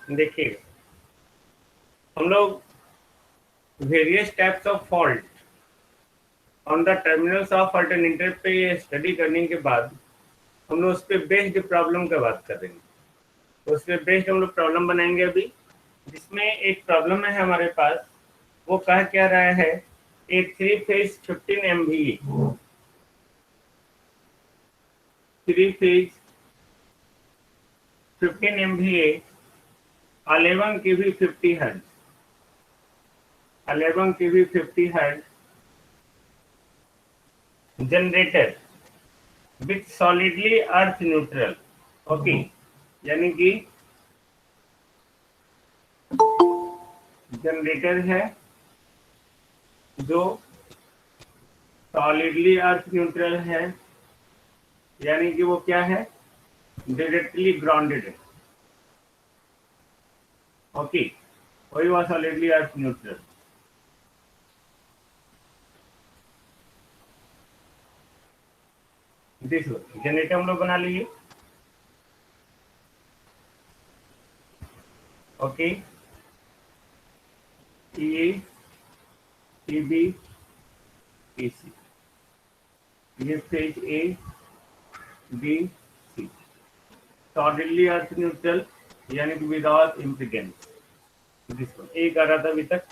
देखिए, हम लोग various types of fault on the terminals of alternator पे स्टडी करने के बाद हम लोग उस पर बेस्ड प्रॉब्लम का बात करेंगे। तो उस पर बेस्ड हम लोग प्रॉब्लम बनाएंगे अभी, जिसमें एक प्रॉब्लम है हमारे पास। वो कह क्या रहा है, ए 3 phase 15 MVA 3 phase 15 MVA 11 kV 50 hertz 11 kV 50 hertz generator with solidly earth neutral. Okay, यानी कि जनरेटर है जो सॉलिडली अर्थ न्यूट्रल है, यानी कि वो क्या है, डायरेक्टली ग्राउंडेड है। ओके, वही हुआ solidly earth neutral. This generator हम लोग बना लिए। ओके, ए बी सी, ये phase A B C, solidly earth neutral यानी कि विदाउट इम्पीडेंस। ए कर रहा था अभी तक।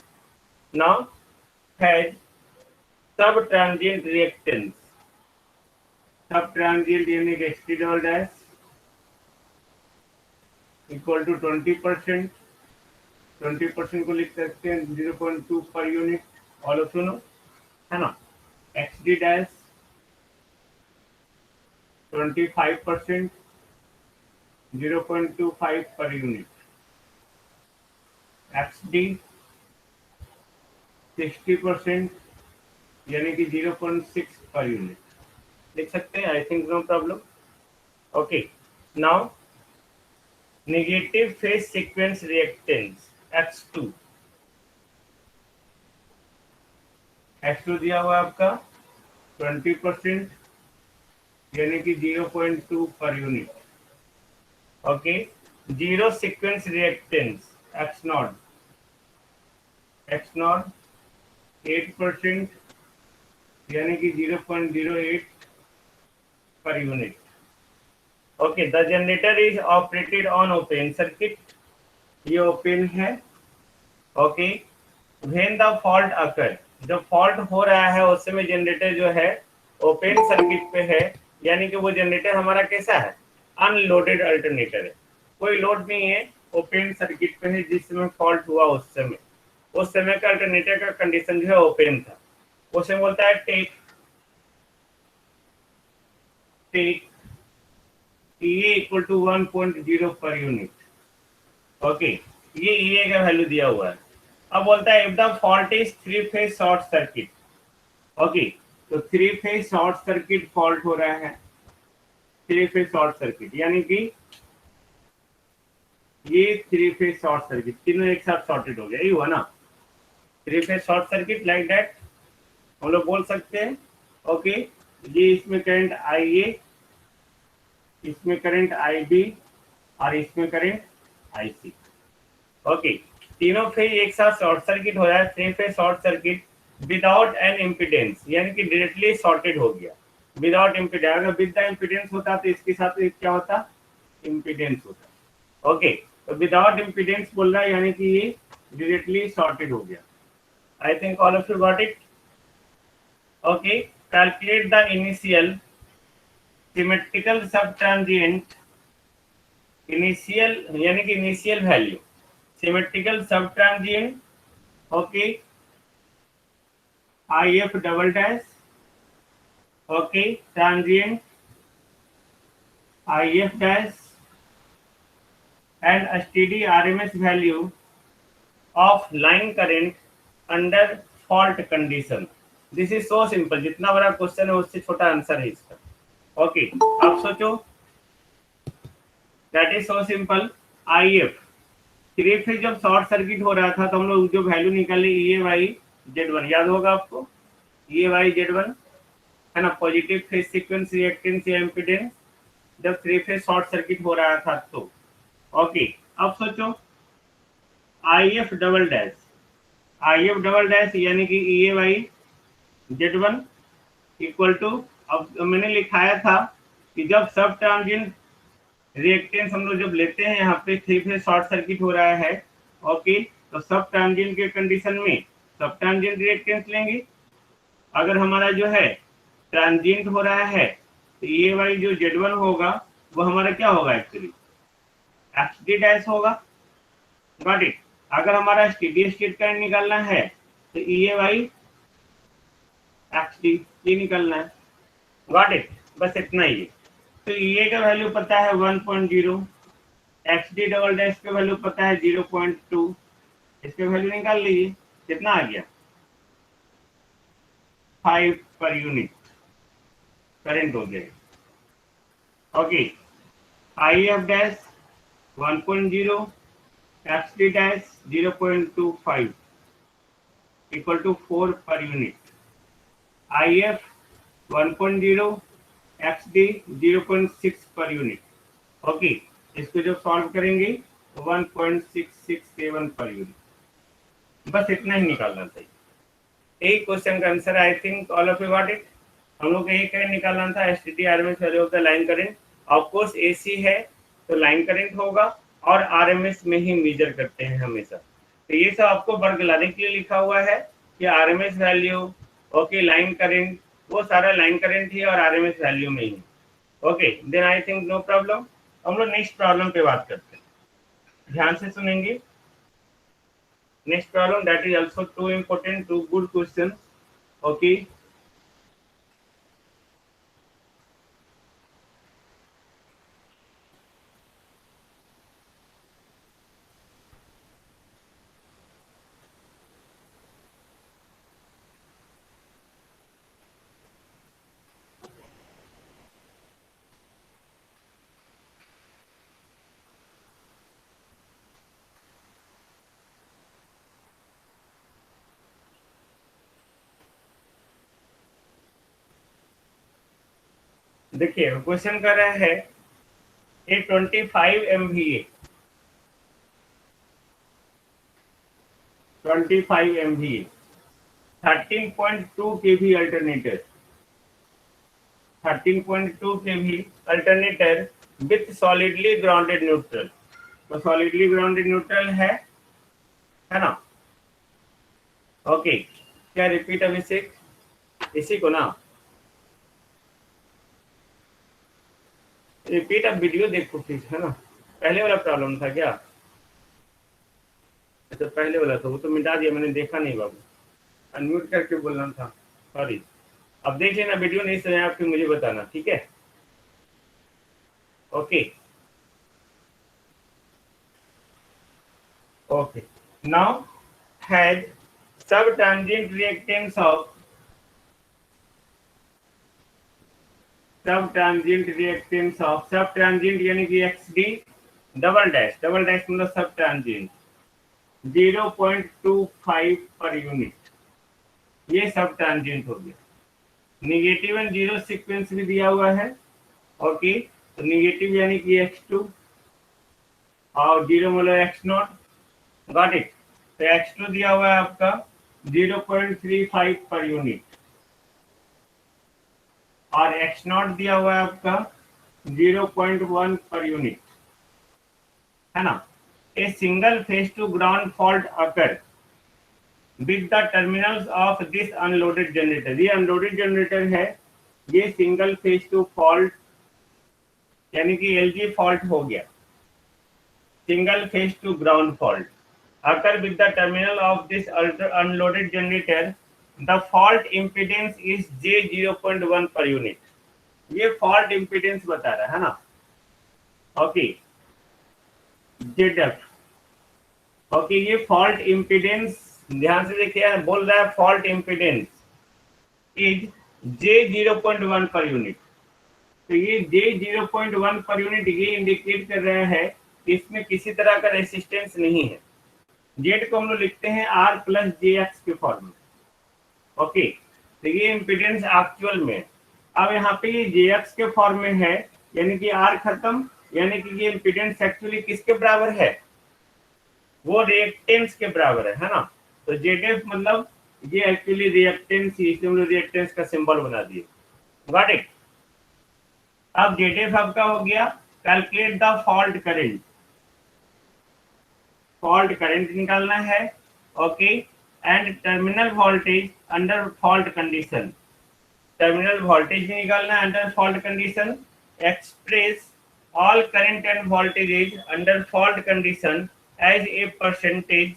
Now has sub transient reactance, sub transient यानी कि XT double dash equal to 20%। 20% को लिख सकते हैं 0.2 पर यूनिट। और सुनो, है ना, x D dash 25%, 0.25 per unit. X D 60% यानी कि 0.6 पर यूनिट लिख सकते हैं। I think no problem. Okay, now negative phase sequence reactance X2 दिया हुआ है आपका 20% यानी कि 0.2 पर unit. Okay, zero sequence reactance X0 8% यानी कि 0.08 पर unit. Okay, the generator is operated on open circuit, ये ओपन है। ओके, व्हेन द फॉल्ट अकर, जब फॉल्ट हो रहा है उस समय जनरेटर जो है ओपन सर्किट पे है, यानी कि वो जनरेटर हमारा कैसा है, अनलोडेड अल्टरनेटर है, कोई लोड नहीं है, ओपन सर्किट पे है। जिस समय फॉल्ट हुआ उस समय का अल्टरनेटर का कंडीशन जो है ओपन था। उस समय बोलता है take EA equal to 1.0 per unit. Okay, ये EA का वैल्यू दिया हुआ है। अब बोलता है if the fault is 3 phase short circuit. Okay, तो 3 फेज शॉर्ट सर्किट फॉल्ट हो रहा है। 3 फेज शॉर्ट सर्किट यानी कि ये 3 फेज शॉर्ट सर्किट, तीनों एक साथ शॉर्टेड हो गया, ये हुआ ना 3 phase short circuit. Like that हम लोग बोल सकते हैं। ओके, ये इसमें करंट IA, इसमें करंट IB और इसमें करंट IC। ओके, तीनों फेज एक साथ शॉर्ट सर्किट हो रहा है। 3 phase short circuit without an impedance यानी कि डायरेक्टली शॉर्टेड हो गया विदाउट इम्पीडेंस। अगर विद द इम्पीडेंस होता तो इसके साथ क्या होता, इम्पीडेंस होता। ओके, तो विदाउट इम्पीडेंस बोल रहा है यानी कि ये डायरेक्टली शॉर्टेड हो गया। I think all of you got it. Okay, calculate the initial symmetrical सब ट्रांजिएंट, इनिशियल यानी कि इनिशियल वैल्यू सिमेट्रिकल सब transient. Okay, IF double dash. Okay, transient IF dash and steady RMS value of line current under fault condition. This is so simple, जितना बड़ा question है उससे छोटा answer है इसका। ओके, आप सोचो, that is so simple. IF 3 phase जब शॉर्ट सर्किट हो रहा था तो हम लोग जो वैल्यू निकाले EA/Y Z1, याद होगा आपको, EA/Y Z1 है ना, पॉजिटिव फेज सीक्वेंस रिएक्टेंस या इम्पीडेंस जब 3 फेज शॉर्ट सर्किट हो रहा था तो। ओके, अब सोचो IF डबल डैश यानी कि EAY Z1 इक्वल टू, अब मैंने लिखाया था कि जब सब ट्रांजिएंट रिएक्टेंस हम लोग जब लेते हैं, यहाँ पे 3 फेज शॉर्ट सर्किट हो रहा है, ओके, तो सब ट्रांजिएंट के कंडीशन में सब ट्रांजिएंट रिएक्टेंस लेंगे। अगर हमारा जो है ट्रांजिएंट हो रहा है तो ये वाली जो Z1 होगा वो हमारा क्या होगा, एक्चुअली XD डैश होगा। Got it. अगर हमारा स्टेडी स्टेट करंट निकालना है तो EAY XD ये निकालना है। गॉट इट, बस इतना ही है। तो EA का वैल्यू पता है 1.0, XD डबल डैश का वैल्यू पता है 0.2, इसके वैल्यू निकाल लीजिए, कितना आ गया, 5 पर यूनिट करंट हो गया। Okay, IF dash 1.0, XD dash 0.25 equal to 4 per unit. IF 1.0, XD 0.6 पर यूनिट। ओके, इसको जब सॉल्व करेंगे 1.667 पर यूनिट। बस इतना ही निकालना चाहिए। एक क्वेश्चन का answer, I think all of you got it. हम लोग को एक करंट निकालना था, STT RMS value of the line current. Of course AC है तो लाइन करंट होगा, और आरएमएस में ही मेजर करते हैं हमेशा। तो ये सब आपको वर्ग लाने के लिए लिखा हुआ है कि RMS value, okay, line current, वो सारा लाइन करंट ही और आरएमएस वैल्यू में ही। Okay, then I think no problem. हम लोग नेक्स्ट प्रॉब्लम पे बात करते हैं, ध्यान से सुनेंगे। Next problem that is also too important, too good question. Okay. देखिए क्वेश्चन कर रहा है ए 25 MVA 13.2 kV alternator 13.2 kV alternator with solidly grounded neutral. तो सॉलिडली ग्राउंडेड न्यूट्रल है ना। ओके, क्या रिपीट अभिषेक, इसी को ना रिपीट। अब वीडियो देखो प्लीज, है ना। पहले वाला प्रॉब्लम था क्या? अच्छा पहले वाला था, वो तो मिटा दिया मैंने, देखा नहीं बाबू, अनम्यूट करके बोलना था, सॉरी। अब देख लेना, वीडियो नहीं समझ आप फिर मुझे बताना, ठीक है। Okay okay, now has sub transient reactance of सब ट्रांजिएंट यानी कि XD डबल डैश मतलब सब ट्रांजिएंट 0.25 पर यूनिट, ये सब ट्रांजिएंट हो गया। निगेटिव एंड जीरो सीक्वेंस भी दिया हुआ है। ओके, तो निगेटिव यानी कि X2 और जीरो मतलब X0। Got it. तो X2 दिया हुआ है आपका 0.35 पर यूनिट, और X0 दिया हुआ है आपका 0.1 पर यूनिट, है ना। A single phase two ground fault occur with the terminals of this unloaded generator. ये अनलोडेड जनरेटर है, ये सिंगल फेज टू फॉल्ट यानी कि LG फॉल्ट हो गया, single phase two ground fault occur with the terminal of this unloaded generator. The fault impedance is J 0.1 per unit. ये fault impedance बता रहा है ना। Okay, ZF। ओके, ये फॉल्ट इम्पीडेंस ध्यान से देखिए, बोल रहा है fault impedance is J 0.1 per unit. तो ये J 0.1 पर यूनिट ये इंडिकेट कर रहा है कि इसमें किसी तरह का रेसिस्टेंस नहीं है। जेड को हम लोग लिखते हैं R प्लस JX के फॉर्म में। ओके, तो ये इम्पीडेंस एक्चुअल में, अब यहाँ पे ये JX के फॉर्म में है, यानी कि R खत्म, यानी कि ये इम्पीडेंस एक्चुअली किसके बराबर है, वो रिएक्टेंस के बराबर है ना। तो जेड मतलब ये एक्चुअली रिएक्टेंस, इसलिए हमने रिएक्टेंस का सिंबल बना दिए। Got it. अब जेड आपका हो गया। Calculate the fault current, fault current निकालना है। Okay, and terminal voltage under fault condition, terminal voltage निकालना है under fault condition. Express all current and voltages under fault condition as a percentage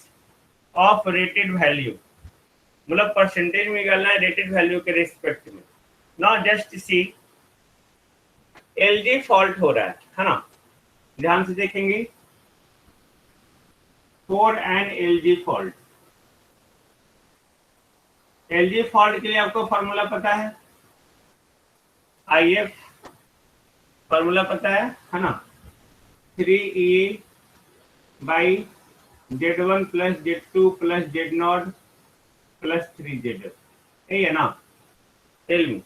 of rated value, मतलब percentage में निकालना है rated value के respect में। Now just see, LG fault हो रहा है ना, ध्यान से देखेंगे। For an LG fault, LG fault के लिए आपको फॉर्मूला पता है, आईएफ फॉर्मूला पता है ना, 3E by Z1 plus Z2 plus Z0 plus 3Z, यही है ना। Tell me.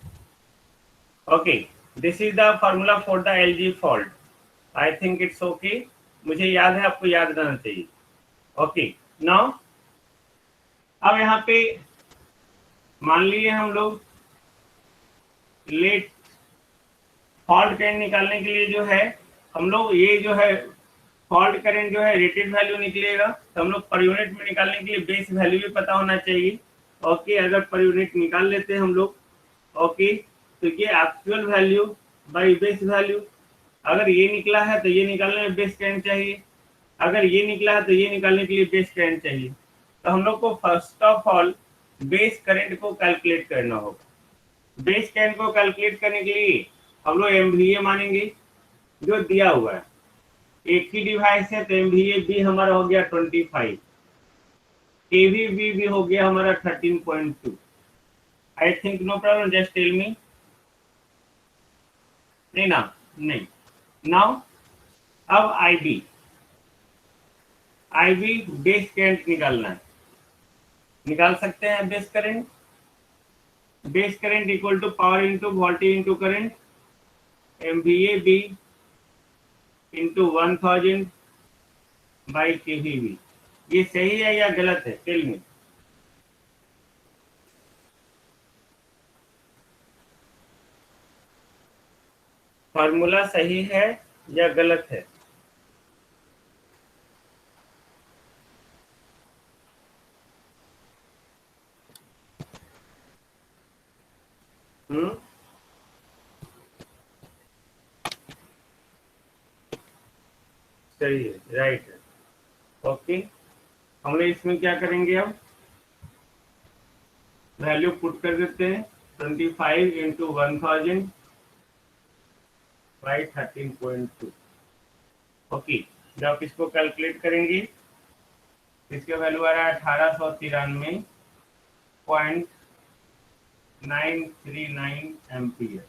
Okay, this is the formula for the LG fault. I think it's okay, मुझे याद है, आपको याद रहना चाहिए। ओके, नाउ अब यहाँ पे मान लिए हम लोग लेट फॉल्ट करंट निकालने के लिए जो है हम लोग ये जो है फॉल्ट करंट जो है रेटेड वैल्यू निकलेगा, तो हम लोग पर यूनिट में निकालने के लिए बेस वैल्यू भी पता होना चाहिए। ओके, अगर पर यूनिट निकाल लेते हैं हम लोग, ओके, तो ये actual value by base value, अगर ये निकला है तो ये निकालने में बेस करंट चाहिए, अगर ये निकला है तो ये निकालने के लिए बेस करंट चाहिए। तो हम लोग को first of all base current को कैलकुलेट करना होगा। बेस करंट को कैलकुलेट करने के लिए हम लोग एमवीए मानेंगे जो दिया हुआ है, एक ही डिवाइस है तो एमवीए भी हमारा हो गया 25, केवीबी भी हो गया हमारा 13.2। I think no problem, just tell me. नहीं ना, नहीं। नाउ अब आईबी, आईबी बेस करंट निकालना है, निकाल सकते हैं base current. Base current equal to power into voltage into current, MVA B into 1000 by KVB. ये सही है या गलत है, टेल मी। फार्मूला सही है या गलत है? सही है, राइट है। ओके, हम लोग इसमें क्या करेंगे, अब वैल्यू पुट कर देते हैं 25 इंटू 1000 बाई 13.2। ओके, जब आप इसको कैलकुलेट करेंगे इसका वैल्यू आ रहा है 1893.939 ampere.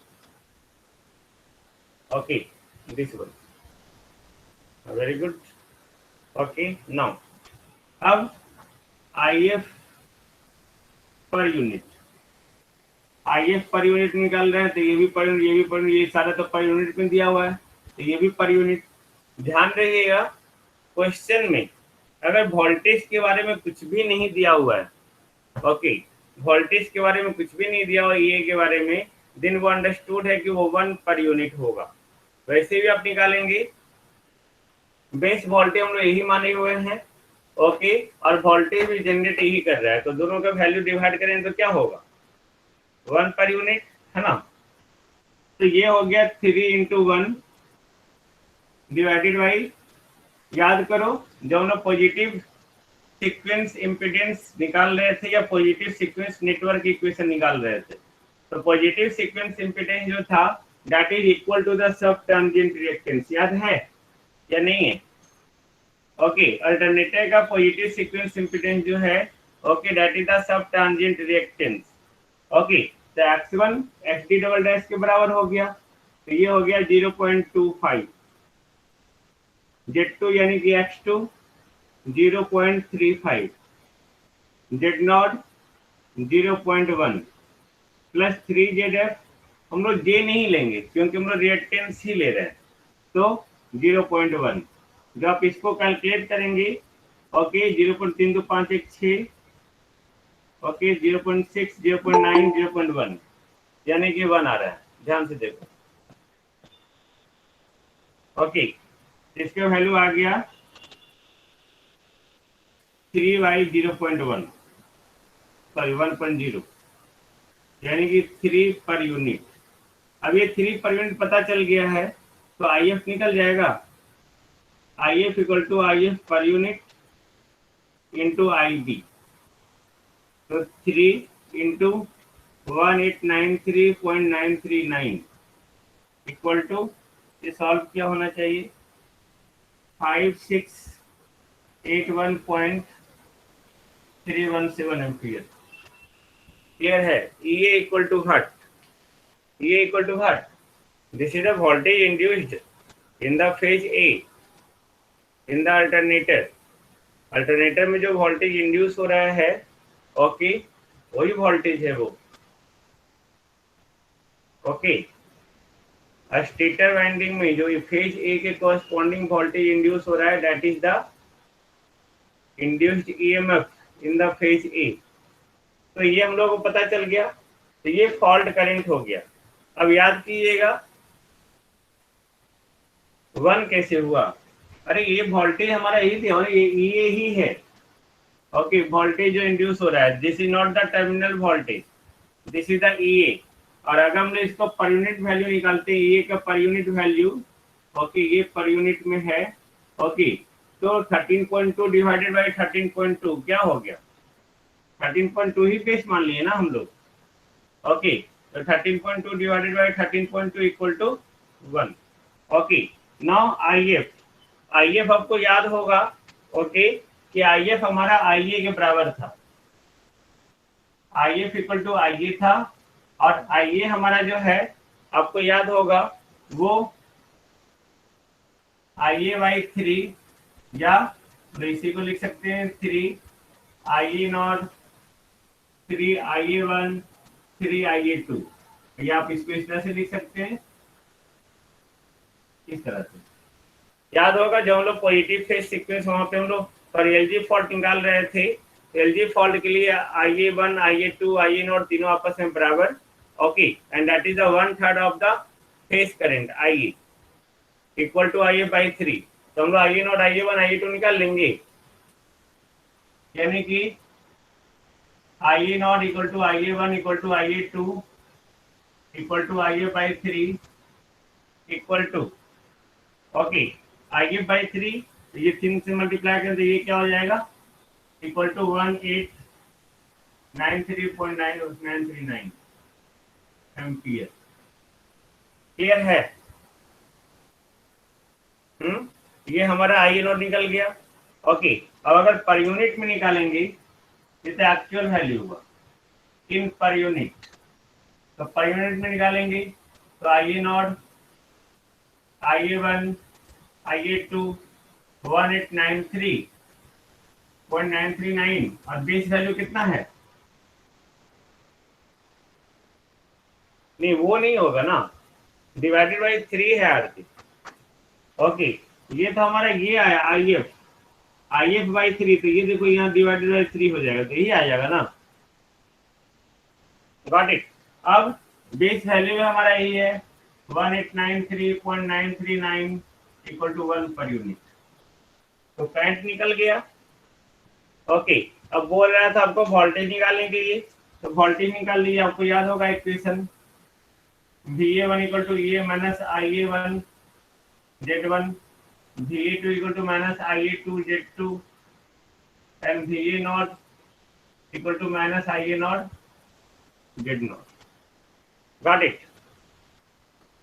Okay, this one, very good. Okay, now अब IF per unit, IF per unit निकाल रहे हैं तो ये भी पर यूनिट, ये भी पर यूनिट, ये सारा तो पर यूनिट में दिया हुआ है, तो ये भी पर यूनिट। ध्यान रखिएगा, क्वेश्चन में अगर वोल्टेज के बारे में कुछ भी नहीं दिया हुआ है, ओके, वोल्टेज के बारे में कुछ भी नहीं दिया हुआ ये के बारे में, देन वो अंडरस्टूड है कि वो 1 पर यूनिट होगा। वैसे भी आप निकालेंगे, बेस वोल्टेज हम लोग यही माने हुए हैं, ओके, और वोल्टेज भी जनरेट यही कर रहा है, तो दोनों का वैल्यू डिवाइड करें तो क्या होगा, 1 पर यूनिट, है ना। तो ये हो गया 3 इंटू 1 डिवाइडेड बाई, याद करो जब हम लोग पॉजिटिव सीक्वेंस इम्पीडेंस निकाल रहे थे या पॉजिटिव सीक्वेंस नेटवर्क इक्वेशन निकाल रहे थे, तो पॉजिटिव सीक्वेंस इम्पीडेंस जो था that is equal to the sub tangent reactance, याद है या नहीं है? ओके, अल्टरनेटर का पॉजिटिव सीक्वेंस इम्पीडेंस जो है, okay, that is the sub tangent reactance. Okay, तो x1 xd डबल डैश के बराबर हो गया, तो ये हो गया 0.25, Z2 यानी कि x2 0.35, Z0 0.1 प्लस 3ZF, हम लोग J नहीं लेंगे क्योंकि हम लोग रिएक्टेंस ही ले रहे हैं, तो 0.1। जब आप इसको कैलकुलेट करेंगे ओके 0.3256, ओके 0.6, 0.9, 0.1, यानी कि 1 आ रहा है, ध्यान से देखो। ओके इसका वैल्यू आ गया 3/0.1, सॉरी 1.0, यानी कि 3 पर यूनिट। अब ये 3 पर यूनिट पता चल गया है, तो आई एफ निकल जाएगा। I F equal to I F per unit into I B, तो 3 इंटू 1893.939 इक्वल टू, ये सॉल्व क्या होना चाहिए, 5681.317 एम्पियर। क्लियर है। E A equal to what, E A equal to what, this is the voltage induced in the phase A in the alternator. Alternator में जो voltage induce हो रहा है, ओके वही वोल्टेज है वो। ओके स्टेटर वाइंडिंग में जो फेज ए के कॉरस्पॉन्डिंग वोल्टेज इंड्यूस हो रहा है, that is the induced EMF in the phase ए। तो ये हम लोग को पता चल गया, तो ये फॉल्ट करंट हो गया। अब याद कीजिएगा 1 कैसे हुआ, अरे ये वोल्टेज हमारा यही थी, ये ही है। ओके वोल्टेज जो इंड्यूस हो रहा है, this is not the terminal voltage, this is the E A. और अगर हमने इसको पर यूनिट वैल्यू निकालते हैं, ई ए का पर यूनिट वैल्यू, ओके ये पर यूनिट में है। ओके तो 13.2 डिवाइडेड बाई 13.2 क्या हो गया, 13.2 ही बेस मान लिए ना हम लोग। ओके तो 13.2 divided by 13.2 equal to 1। Okay now I F, I F आपको याद होगा, ओके कि आई एफ हमारा आई ए के बराबर था, आई एफ इक्वल टू आई ए था। और आई ए हमारा जो है आपको याद होगा वो आई ए बाई 3, या तो इसी को लिख सकते हैं 3 आई A not 3 I A 1 3 I A 2, या आप इसको इस तरह से लिख सकते हैं, इस तरह से। याद होगा जब हम लोग पॉजिटिव फेज सीक्वेंस वहां पे हम लोग पर एलजी फॉल्ट निकाल रहे थे, एलजी फॉल्ट के लिए आई A 1 I A 2 I A not तीनों आपस में बराबर। Okay and that is the 1/3 of the phase current I A equal to I A by 3। तो हम लोग आई A not I A 1 I A 2 निकाल लेंगे, यानी कि I A naught equal to I A 1 equal to I A 2 equal to I A by 3 equal to, okay I A by 3, ये 3 से multiply करें तो ये क्या हो जाएगा, इक्वल टू 1893.939 एम्पियर। क्लियर है। ये हमारा आई ए नॉट निकल गया। ओके अब अगर पर यूनिट में निकालेंगे, जैसे एक्चुअल वैल्यू हुआ इन पर यूनिट, तो पर यूनिट में निकालेंगे तो आई A not I A 1 I A 2 1893.939 और बेस वैल्यू कितना है, नहीं वो नहीं होगा ना, डिवाइडेड बाई 3 है आरती। ओके ये तो हमारा ये आया आई एफ, आई एफ बाई 3, तो ये देखो यहाँ डिवाइडेड बाई 3 हो जाएगा, तो ये आ जाएगा ना। Got it. अब बेस वैल्यू में हमारा यही है 1893.939 इक्वल टू 1 पर यूनिट, तो करंट निकल गया। ओके अब बोल रहा था आपको वोल्टेज निकालने के लिए, तो वोल्टेज निकाल लीजिए। आपको याद होगा equation VA1 equal to EA minus IA1 Z1, VA2 equal to minus IA2 Z2 and VA nought equal to minus IA nought Z0। Got it.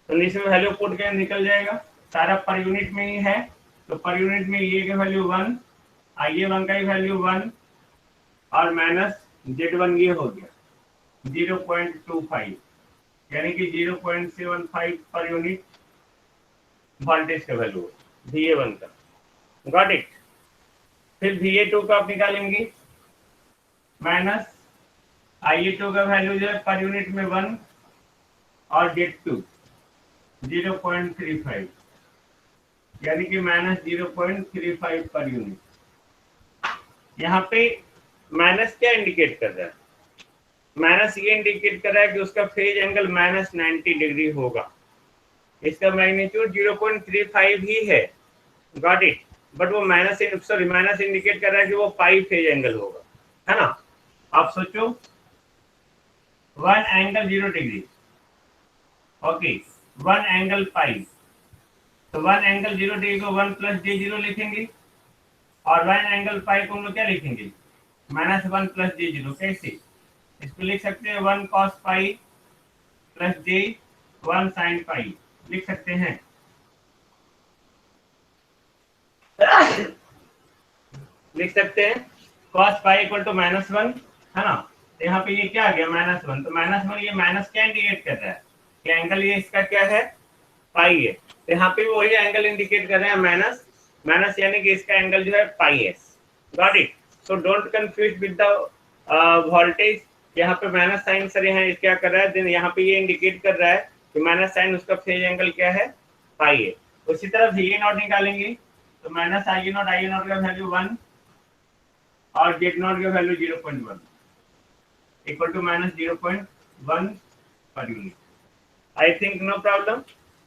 तो इसमें वैल्यू पुट के निकल जाएगा, सारा पर यूनिट में ही है, तो पर यूनिट में ये का वैल्यू 1, IA1 का ही वैल्यू 1 और माइनस Z1 ये हो गया 0.25, यानी कि 0.75 पर यूनिट वोल्टेज का वैल्यू VA1 का। Got it. फिर VA2 का आप निकालेंगे, माइनस IA2 का वैल्यू जो है पर यूनिट में 1 और Z2 0.35, यानी कि माइनस 0.35 पर यूनिट। यहाँ पे माइनस क्या इंडिकेट कर रहा है? माइनस ये इंडिकेट कर रहा है कि उसका फेज एंगल -90 डिग्री होगा। इसका मैग्नीट्यूड 0.35 ही है, गॉट इट। बट वो माइनस इंडिकेट कर रहा है कि वो पाई फेज एंगल होगा, है ना। आप सोचो, one angle 0 degree, okay, one angle pi, तो वन एंगल 0 डिग्री को 1 + j0 लिखेंगे, और वन एंगल पाई को हम लोग क्या लिखेंगे? -1 + j0। कैसे? इसको लिख सकते हैं 1 cos पाई + j 1 sin पाई, लिख सकते हैं। लिख सकते हैं cos पाई = -1, है ना। तो यहाँ पे ये क्या आ गया? -1। तो -1 ये माइनस क्या इंडिकेट कर रहा है? कि एंगल ये इसका क्या है? पाई है। तो यहाँ पे वही एंगल इंडिकेट कर रहे हैं माइनस, यानी कि इसका एंगल जो है पाई है। Got it. So don't confuse with the voltage. यहाँ पे माइनस साइन सर यहाँ क्या कर रहा है? देन यहाँ पे ये इंडिकेट कर रहा है कि माइनस साइन उसका फेज एंगल क्या है? पाई है। उसी तरह VA0 निकालेंगे, तो -IA0 का वैल्यू 1 और Z0 का value 0.1 equal to -0.1 per unit. I think no problem.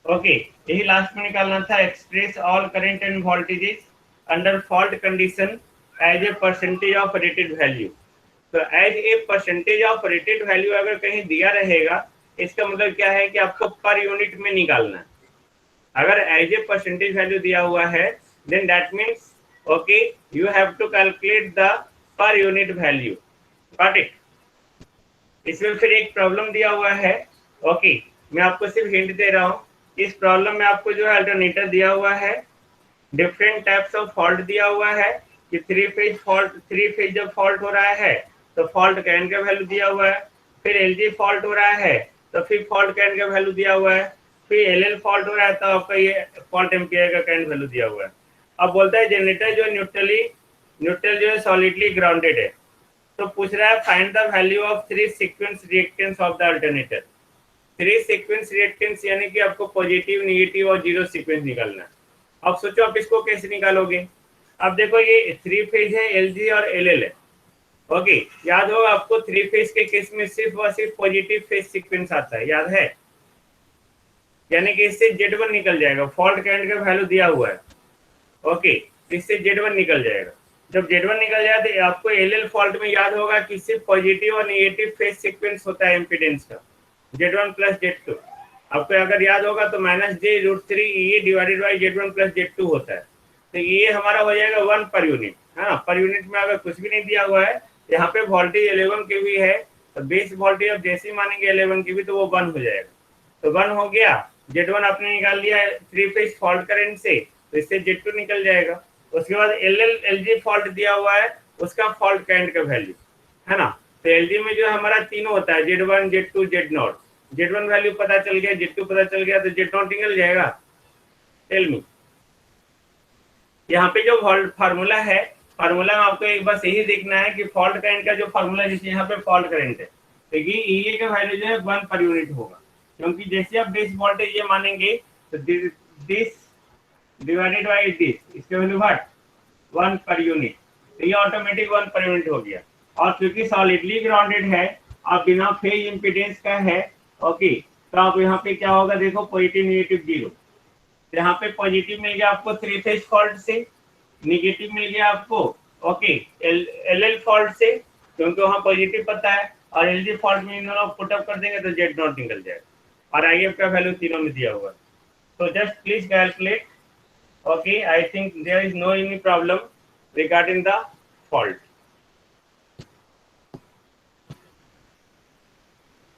Okay, यही लास्ट में निकालना था। Express all current and voltages under fault condition as a percentage of rated value. तो as a percentage of rated value अगर कहीं दिया रहेगा, इसका मतलब क्या है कि आपको पर यूनिट में निकालना है। अगर एज ए परसेंटेज वैल्यू दिया हुआ है, then that means okay you have to calculate the per unit value. Got it. इसमें फिर एक प्रॉब्लम दिया हुआ है। ओके, मैं आपको सिर्फ हिंट दे रहा हूँ। इस प्रॉब्लम में आपको जो है अल्टरनेटर दिया हुआ है, डिफरेंट टाइप्स ऑफ फॉल्ट दिया हुआ है कि थ्री फेज जब फॉल्ट हो रहा है तो फॉल्ट करंट का वैल्यू दिया हुआ है, फिर LG फॉल्ट हो रहा है तो फिर फॉल्ट करंट का वैल्यू दिया हुआ है, फिर LL फॉल्ट हो रहा है तो आपका ये फॉल्ट एम्पियर का करंट वैल्यू दिया हुआ है। अब बोलता है जनरेटर जो न्यूट्रल जो है सॉलिडली ग्राउंडेड है, तो पूछ रहा है find the value of 3 sequence reactance of the alternator. 3 sequence reactance यानी कि आपको पॉजिटिव, नेगेटिव और जीरो सीक्वेंस निकालना है। अब सोचो आप इसको कैसे निकालोगे। अब देखो ये 3 फेज है, LG और LL है। ओके, याद होगा आपको 3 फेज के केस में सिर्फ और सिर्फ पॉजिटिव फेज सीक्वेंस आता है, याद है। यानी कि इससे Z1 निकल जाएगा, फॉल्ट करंट का वैल्यू दिया हुआ है। ओके, इससे Z1 निकल जाएगा। जब Z1 निकल जाए तो आपको LL फॉल्ट में याद होगा कि सिर्फ पॉजिटिव और नेगेटिव फेज सीक्वेंस होता है इम्पीडेंस का, Z1 + Z2। आपको अगर याद होगा तो -j√3 EA divided by Z1 + Z2 होता है। तो ये हमारा हो जाएगा 1 पर यूनिट, है ना। पर यूनिट में अगर कुछ भी नहीं दिया हुआ है, यहाँ पे वोल्टेज 11 kV है, तो बेस वोल्टेज अब जैसे ही मानेंगे 11 kV तो वो 1 हो जाएगा। तो 1 हो गया, Z1 आपने निकाल लिया 3 फेज फॉल्ट करंट से, तो इससे Z2 निकल जाएगा। उसके बाद LG फॉल्ट दिया हुआ है, उसका फॉल्ट करंट का वैल्यू, है ना। तो LG में जो हमारा तीनों होता है, Z1, Z2, Z0। Z1 value पता चल गया, Z2 पता चल गया, तो Z0 निकल जाएगा। टेल मी, यहाँ पे जो फार्मूला है, फार्मूला में आपको एक बस यही देखना है कि फॉल्ट करंट का जो फार्मूला, जैसे यहाँ पे फॉल्ट करंट है, तो ये EA का वैल्यू जो है 1 पर यूनिट होगा, क्योंकि जैसे आप बेस वोल्टेज ये मानेंगे तो दिस डिवाइडेड बाई दिस, इसके वैल्यू 1 पर यूनिट, तो ये ऑटोमेटिक 1 पर यूनिट हो गया। और क्योंकि सॉलिडली ग्राउंडेड है और बिना फेज इम्पीडेंस का है, ओके, तो आप यहाँ पे क्या होगा, देखो पॉजिटिव, नेगेटिव, जीरो। यहाँ पे पॉजिटिव मिल गया आपको 3 फेज फॉल्ट से, नेगेटिव मिल गया आपको ओके LL फॉल्ट से, क्योंकि वहाँ पॉजिटिव पता है, और LG फॉल्ट में इन दोनों पुटअप कर देंगे तो Z0 निकल जाएगा। और IF का वैल्यू तीनों में दिया हुआ है। तो just please calculate. Okay, I think there is no any problem regarding the fault.